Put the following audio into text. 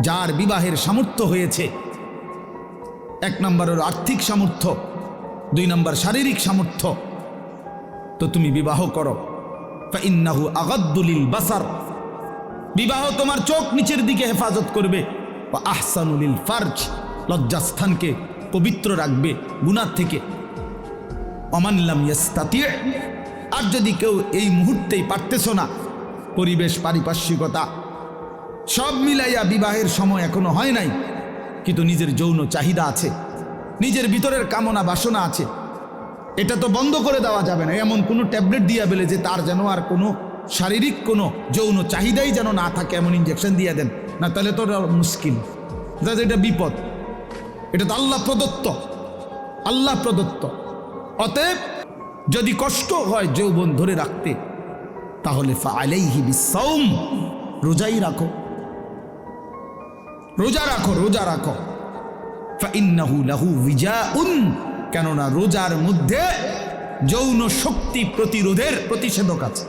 যার বিবাহের সামর্থ্য হয়েছে, 1 নম্বর হলো আর্থিক সামর্থ্য, 2 নম্বর শারীরিক সামর্থ্য, তো তুমি বিবাহ করো। ফাইন্নাহু আগাদ্দু লিল বাসার, বিবাহ তোমার চোখ নিচের দিকে হেফাজত করবে। ওয়া আহসানু লিল ফারজ, লজ্জাস্থানকে পবিত্র রাখবে গুনাহ থেকে। ওমান লাম ইয়াস্তাতি, আর যদি কেউ এই মুহূর্তেই পারতেছো না, পরিবেশ পারিপার্শ্বিকতা সব মিলাইয়া বিবাহের সময় এখনো হয় নাই, কিন্তু নিজের যৌন চাহিদা আছে, নিজের ভিতরের কামনা বাসনা আছে, এটা তো বন্ধ করে দেওয়া যাবে না। এমন কোনো ট্যাবলেট দিয়া বেলে যে তার যেন আর কোনো শারীরিক কোনো যৌন চাহিদাই যেন না থাকে, এমন ইঞ্জেকশন দিয়ে দেন না, তাহলে তো মুশকিল, এটা বিপদ। এটা তো আল্লাহ প্রদত্ত, আল্লাহ প্রদত্ত। অতএব যদি কষ্ট হয় যৌবন ধরে রাখতে, তাহলে ফাআলাইহি বিসসাওম, রোজাই রাখো, রোজা রাখো, রোজা রাখো। ফাইন্নাহু লাহু বিজাউন, কেননা রোজার মধ্যে যৌন শক্তি প্রতিরোধের প্রতিষেধক আছে।